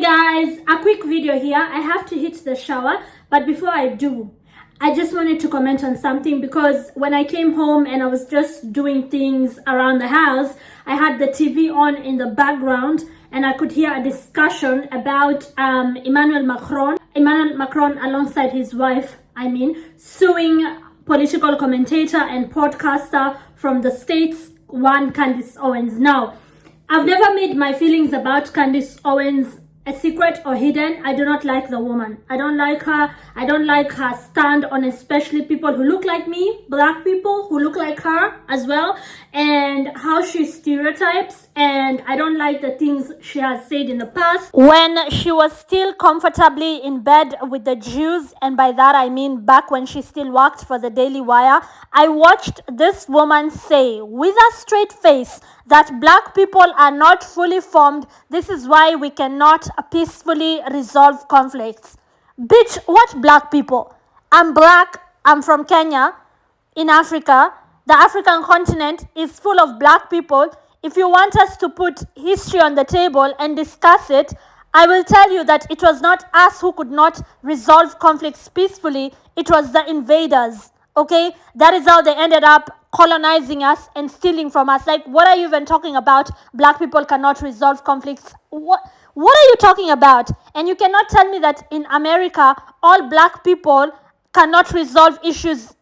Guys, a quick video here. I have to hit the shower, but before I do, I just wanted to comment on something, because when I came home and I was just doing things around the house, I had the TV on in the background and I could hear a discussion about Emmanuel Macron alongside his wife, suing political commentator and podcaster from the States, one Candace Owens. Now, I've never made my feelings about Candace Owens a secret or hidden. I do not like the woman. I don't like her. I don't like her stand on especially people who look like me, black people who look like her as well, and how she stereotypes. And I don't like the things she has said in the past when she was still comfortably in bed with the Jews, and by that I mean back when she still worked for the Daily Wire. I watched this woman say with a straight face that black people are not fully formed. This is why we cannot peacefully resolve conflicts. Bitch, what black people? I'm black. I'm from Kenya, in Africa. The African continent is full of black people. If you want us to put history on the table and discuss it, I will tell you that it was not us who could not resolve conflicts peacefully. It was the invaders. Okay, that is how they ended up colonizing us and stealing from us. Like, what are you even talking about? Black people cannot resolve conflicts. What are you talking about? And you cannot tell me that in America, all black people cannot resolve issues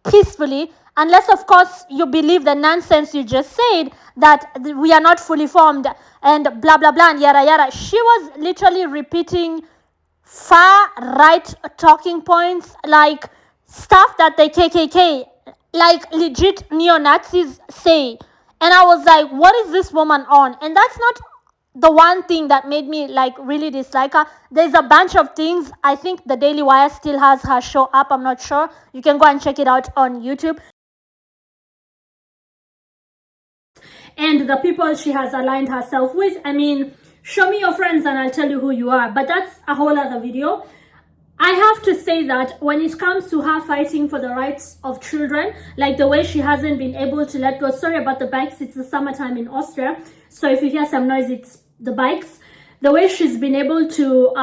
peacefully, unless, of course, you believe the nonsense you just said, that we are not fully formed and blah, blah, blah, and yada, yada. She was literally repeating far-right talking points, like stuff that the KKK, like legit neo-Nazis say. And I was like, what is this woman on? And that's not the one thing that made me like really dislike her. There's a bunch of things. I think the Daily Wire still has her show up. I'm not sure. You can go and check it out on YouTube. And the people she has aligned herself with, show me your friends and I'll tell you who you are. But that's a whole other video. I have to say that when it comes to her fighting for the rights of children, like the way she hasn't been able to let go. Sorry about the bikes, it's the summertime in Austria, so if you hear some noise, it's the bikes. The way she's been able to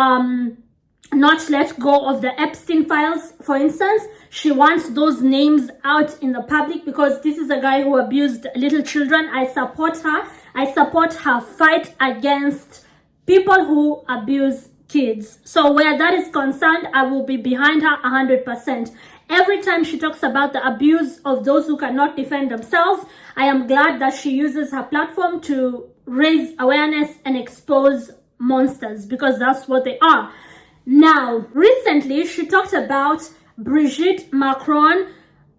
not let go of the Epstein files, for instance. She wants those names out in the public because this is a guy who abused little children. I support her. I support her fight against people who abuse kids. So where that is concerned, I will be behind her 100%. Every time she talks about the abuse of those who cannot defend themselves, I am glad that she uses her platform to raise awareness and expose monsters, because that's what they are. Now, recently, she talked about Brigitte Macron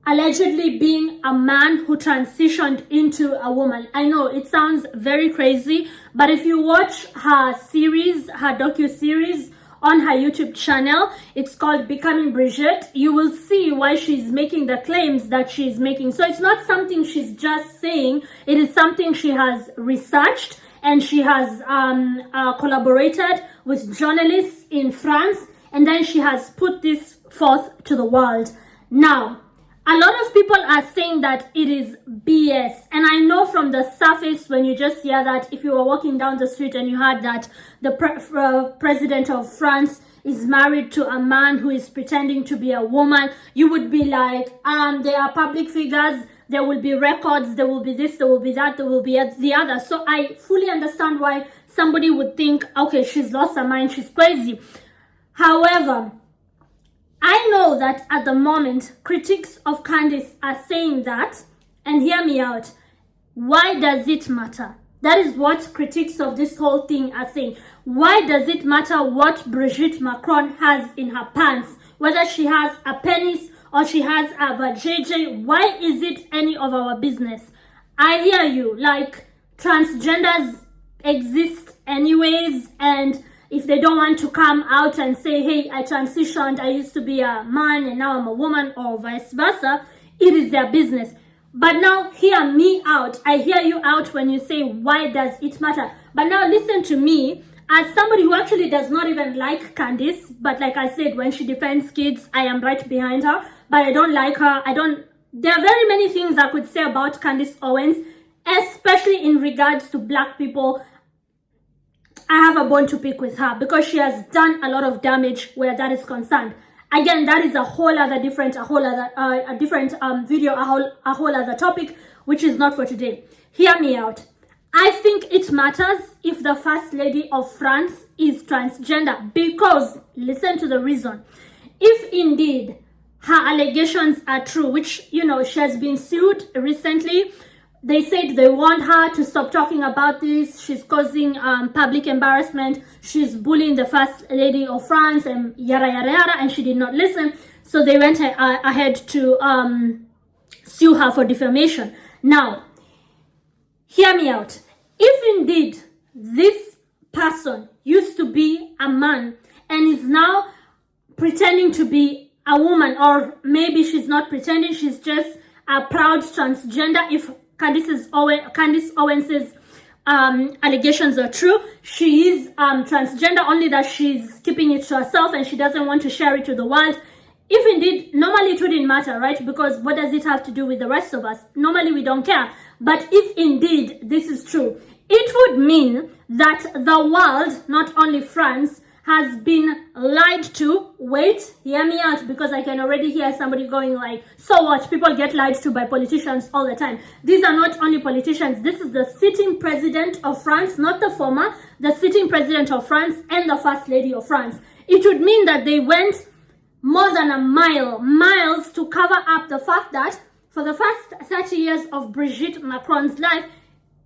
allegedly being a man who transitioned into a woman. I know it sounds very crazy, but if you watch her series, her docu-series on her YouTube channel, it's called Becoming Brigitte, you will see why she's making the claims that she's making. So it's not something she's just saying. It is something she has researched, and she has collaborated with journalists in France, and then she has put this forth to the world. Now, a lot of people are saying that it is BS. And I know from the surface, when you just hear that, if you were walking down the street and you heard that the president of France is married to a man who is pretending to be a woman, you would be like, they are public figures, there will be records, there will be this, there will be that, there will be the other. So I fully understand why somebody would think, okay, she's lost her mind, she's crazy. However, I know that at the moment, critics of Candace are saying that, and hear me out, why does it matter? That is what critics of this whole thing are saying. Why does it matter what Brigitte Macron has in her pants? Whether she has a penis or she has a vajayjay, why is it any of our business? I hear you, like, transgenders exist anyways, and if they don't want to come out and say, hey, I transitioned, I used to be a man and now I'm a woman, or vice versa, it is their business. But now hear me out. I hear you out when you say, why does it matter? But now listen to me, as somebody who actually does not even like Candace, but like I said, when she defends kids, I am right behind her, but I don't like her. There are very many things I could say about Candace Owens, especially in regards to black people. I have a bone to pick with her because she has done a lot of damage where that is concerned. Again, that is a whole other different, video, a whole other topic, which is not for today. Hear me out. I think it matters if the First Lady of France is transgender because, listen to the reason. If indeed her allegations are true, which, you know, she has been sued recently, they said they want her to stop talking about this. She's causing public embarrassment. She's bullying the First Lady of France and yada, yada, yada, and she did not listen. So they went ahead to sue her for defamation. Now, hear me out. If indeed this person used to be a man and is now pretending to be a woman, or maybe she's not pretending, she's just a proud transgender, if Candice Owens's allegations are true, she is transgender, only that she's keeping it to herself and she doesn't want to share it to the world. If indeed, normally it wouldn't matter, right? Because what does it have to do with the rest of us? Normally we don't care. But if indeed this is true, it would mean that the world, not only France, has been lied to. Wait, hear me out, because I can already hear somebody going like, so what? People get lied to by politicians all the time. These are not only politicians. This is the sitting president of France, not the former, the sitting president of France and the First Lady of France. It would mean that they went more than miles to cover up the fact that for the first 30 years of Brigitte Macron's life,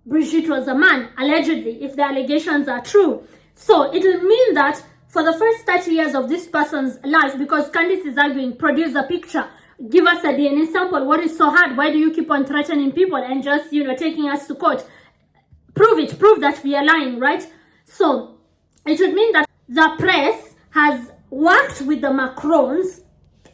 Brigitte was a man, allegedly, if the allegations are true. So it will mean that for the first 30 years of this person's life, because Candice is arguing, produce a picture, give us a DNA sample, what is so hard? Why do you keep on threatening people and just, you know, taking us to court? Prove that we are lying, right? So it would mean that the press has worked with the Macrons,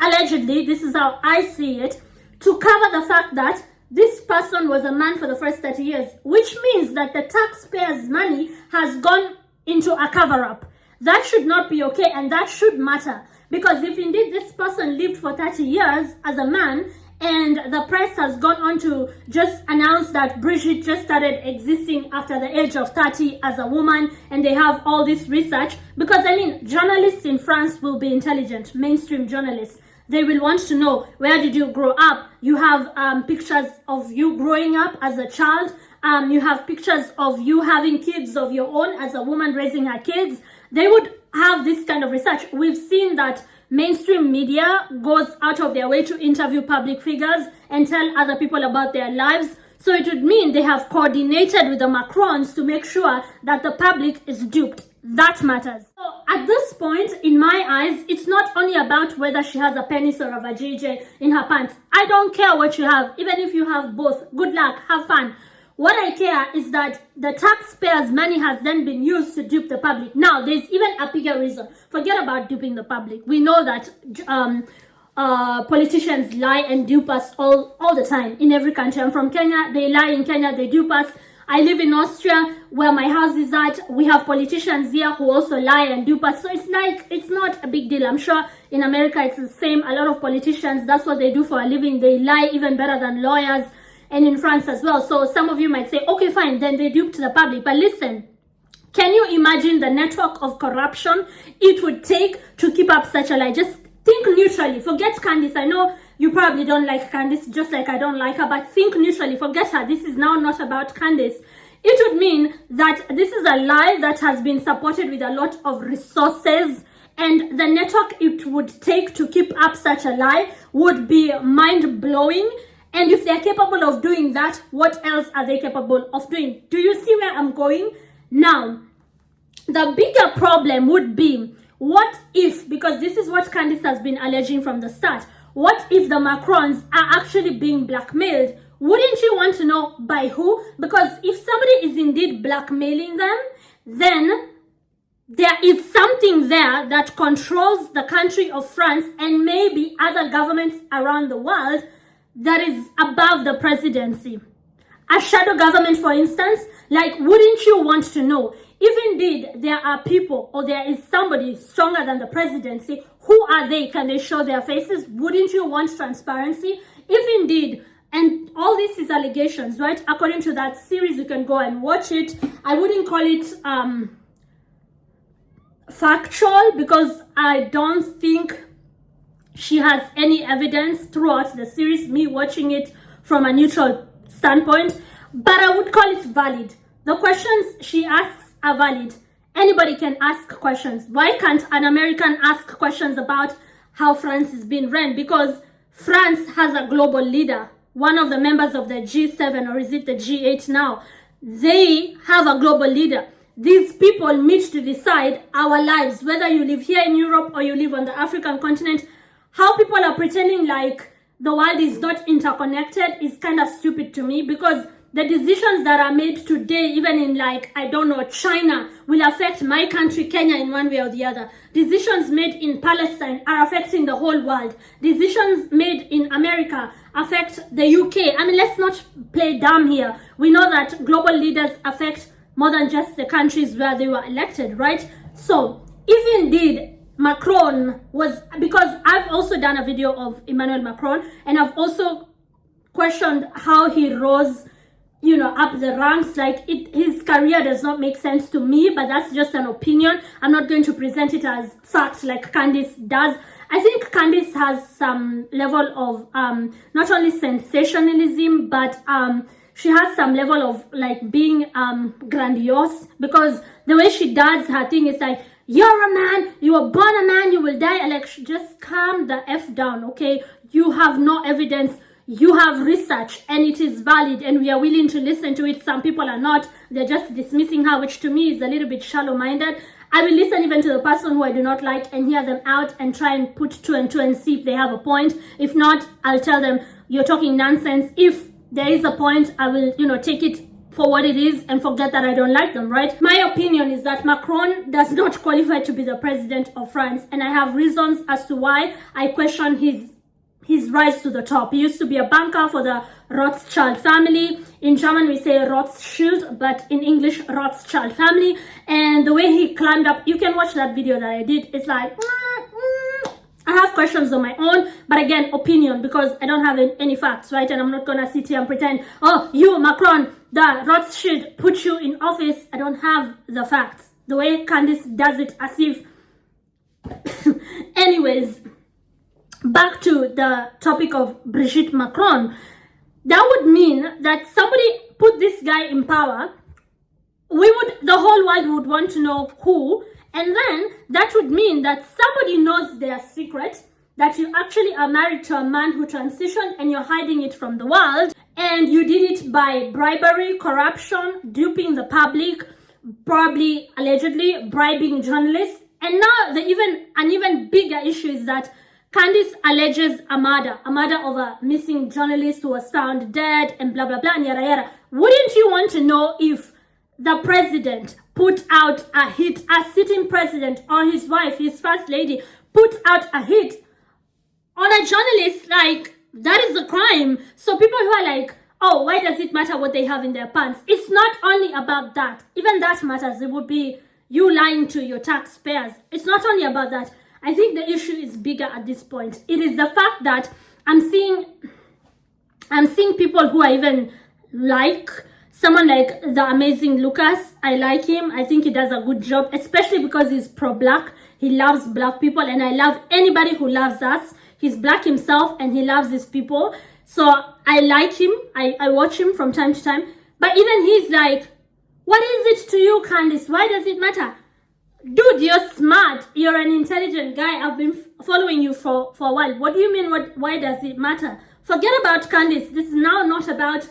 allegedly, this is how I see it, to cover the fact that this person was a man for the first 30 years, which means that the taxpayers' money has gone into a cover-up. That should not be okay, and that should matter, because if indeed this person lived for 30 years as a man and the press has gone on to just announce that Brigitte just started existing after the age of 30 as a woman, and they have all this research, because I mean, journalists in France will be intelligent, mainstream journalists. They will want to know, where did you grow up? You have pictures of you growing up as a child. You have pictures of you having kids of your own as a woman raising her kids. They would have this kind of research. We've seen that mainstream media goes out of their way to interview public figures and tell other people about their lives. So it would mean they have coordinated with the Macrons to make sure that the public is duped. That matters. So at this point, in my eyes, it's not only about whether she has a penis or a vajayjay in her pants. I don't care what you have. Even if you have both, good luck, have fun. What I care is that the taxpayers' money has then been used to dupe the public. Now, there's even a bigger reason. Forget about duping the public. We know that politicians lie and dupe us all the time in every country. I'm from Kenya. They lie in Kenya. They dupe us. I live in Austria, where my house is at. We have politicians here who also lie and dupe us. So it's like, it's not a big deal. I'm sure in America it's the same. A lot of politicians, that's what they do for a living. They lie even better than lawyers, and in France as well. So some of you might say, okay, fine, then they duped the public. But listen, can you imagine the network of corruption it would take to keep up such a lie? Just think neutrally. Forget Candice. I know you probably don't like Candice, just like I don't like her, but think neutrally. Forget her. This is now not about Candice. It would mean that this is a lie that has been supported with a lot of resources, and the network it would take to keep up such a lie would be mind-blowing. And if they're capable of doing that, what else are they capable of doing? Do you see where I'm going? Now, the bigger problem would be, what if, because this is what Candice has been alleging from the start, what if the Macrons are actually being blackmailed? Wouldn't you want to know by who? Because if somebody is indeed blackmailing them, then there is something there that controls the country of France and maybe other governments around the world that is above the presidency. A shadow government, for instance, like, wouldn't you want to know if indeed there are people or there is somebody stronger than the presidency? Who are they? Can they show their faces? Wouldn't you want transparency? If indeed, and all this is allegations, right? According to that series, you can go and watch it. I wouldn't call it factual, because I don't think she has any evidence throughout the series, me watching it from a neutral standpoint, but I would call it valid. The questions she asks are valid. Anybody can ask questions. Why can't an American ask questions about how France is being run? Because France has a global leader, one of the members of the G7, or is it the G8 now? They have a global leader. These people meet to decide our lives, whether you live here in Europe or you live on the African continent. How people are pretending like the world is not interconnected is kind of stupid to me, because the decisions that are made today, even in like, I don't know, China, will affect my country, Kenya, in one way or the other. Decisions made in Palestine are affecting the whole world. Decisions made in America affect the UK. I mean, let's not play dumb here. We know that global leaders affect more than just the countries where they were elected, right? So if indeed Macron was, because I've also done a video of Emmanuel Macron, and I've also questioned how he rose, you know, up the ranks. Like, his career does not make sense to me, but that's just an opinion. I'm not going to present it as fact like Candice does. I think Candice has some level of not only sensationalism, but she has some level of like being grandiose, because the way she does her thing is like, you're a man, you were born a man, you will die. Like, just calm the F down, okay? You have no evidence. You have research, and it is valid, and we are willing to listen to it. Some people are not. They're just dismissing her, which to me is a little bit shallow-minded. I will listen even to the person who I do not like and hear them out and try and put two and two and see if they have a point. If not, I'll tell them, you're talking nonsense. If there is a point, I will, you know, take it for what it is and forget that I don't like them, right? My opinion is that Macron does not qualify to be the president of France, and I have reasons as to why I question his rise to the top. He used to be a banker for the Rothschild family. In German we say Rothschild, but in English Rothschild family. And the way he climbed up, you can watch that video that I did. It's like, I have questions of my own, but again, opinion, because I don't have any facts, right? And I'm not gonna sit here and pretend, oh, you, Macron, the Rothschild put you in office. I don't have the facts. The way Candice does it, as if... Anyways, back to the topic of Brigitte Macron. That would mean that somebody put this guy in power. The whole world would want to know who. And then that would mean that somebody knows their secret, that you actually are married to a man who transitioned and you're hiding it from the world. And you did it by bribery, corruption, duping the public, probably allegedly bribing journalists. And now an even bigger issue is that Candice alleges a murder of a missing journalist who was found dead and blah, blah, blah, and yada, yada. Wouldn't you want to know if the president put out a hit, a sitting president or his wife, his first lady, put out a hit on a journalist? Like, that is a crime. So people who are like, oh, why does it matter what they have in their pants? It's not only about that. Even that matters. It would be you lying to your taxpayers. It's not only about that. I think the issue is bigger at this point. It is the fact that I'm seeing people who I even like. Someone like the amazing Lucas, I like him. I think he does a good job, especially because he's pro-black. He loves black people, and I love anybody who loves us. He's black himself, and he loves his people. So I like him. I watch him from time to time. But even he's like, what is it to you, Candice? Why does it matter? Dude, you're smart. You're an intelligent guy. I've been following you for a while. What do you mean, why does it matter? Forget about Candice. This is now not about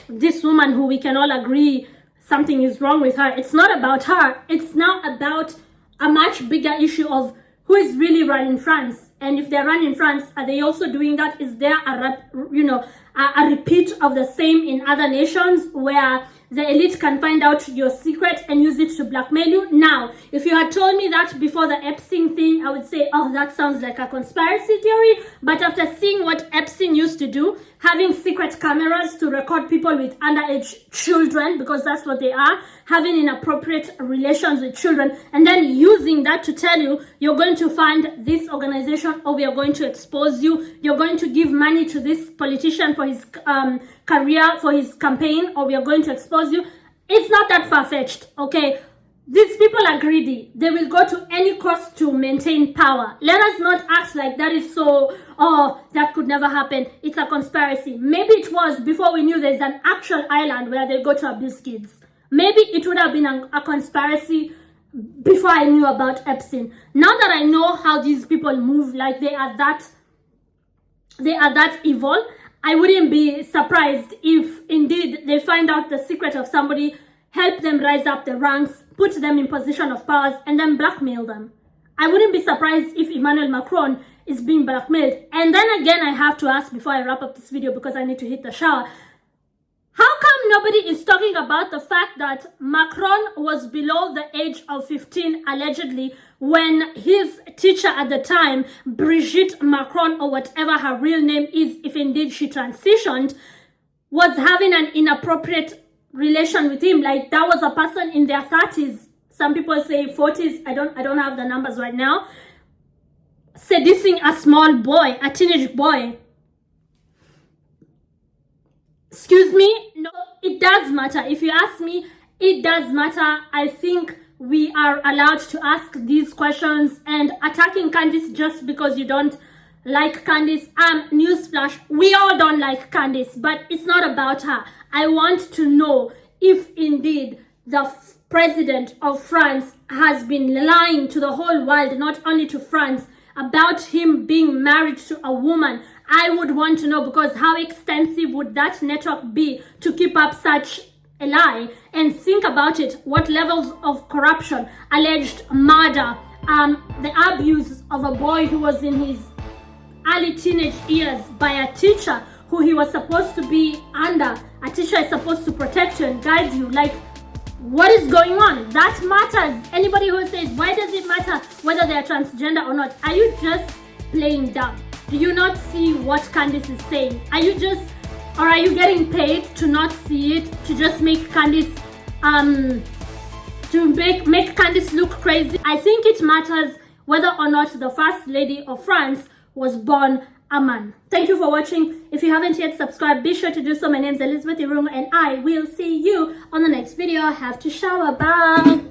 this woman who we can all agree something is wrong with her. It's not about her. It's now about a much bigger issue of who is really running France. And if they're running France, are they also doing that? Is there a repeat of the same in other nations where the elite can find out your secret and use it to blackmail you? Now, if you had told me that before the Epstein thing, I would say, oh, that sounds like a conspiracy theory. But after seeing what Epstein used to do, having secret cameras to record people with underage children, because that's what they are, having inappropriate relations with children, and then using that to tell you, you're going to fund this organization, or we are going to expose you, you're going to give money to this politician for his career, for his campaign, or we are going to expose you. It's not that far-fetched, okay? These people are greedy. They will go to any cost to maintain power. Let us not act like that is so, oh, that could never happen. It's a conspiracy. Maybe it was before we knew there's an actual island where they go to abuse kids. Maybe it would have been a conspiracy before I knew about Epstein. Now that I know how these people move, like they are that evil, I wouldn't be surprised if indeed they find out the secret of somebody, help them rise up the ranks, put them in position of powers, and then blackmail them. I wouldn't be surprised if Emmanuel Macron is being blackmailed. And then again, I have to ask before I wrap up this video, because I need to hit the shower, how come nobody is talking about the fact that Macron was below the age of 15 allegedly when his teacher at the time, Brigitte Macron, or whatever her real name is, if indeed she transitioned, was having an inappropriate relation with him? Like, that was a person in their 30s. Some people say 40s. I don't have the numbers right now. Seducing a small boy, a teenage boy. Excuse me? No, it does matter. If you ask me, it does matter. I think we are allowed to ask these questions, and attacking Candice just because you don't like Candice, newsflash, we all don't like Candice, but it's not about her. I want to know if indeed the president of France has been lying to the whole world, not only to France, about him being married to a woman. I would want to know, because how extensive would that network be to keep up such a lie? And think about it, what levels of corruption, alleged murder, the abuse of a boy who was in his early teenage years by a teacher who he was supposed to be under. A teacher is supposed to protect you and guide you. Like, what is going on? That matters. Anybody who says, why does it matter whether they are transgender or not? Are you just playing dumb? Do you not see what Candice is saying? Are you just, or are you getting paid to not see it, to just make Candice, to make Candice look crazy? I think it matters whether or not the First Lady of France was born a man. Thank you for watching. If you haven't yet subscribed, be sure to do so. My name is Elizabeth Irungu, and I will see you on the next video. I have to shower. Bye.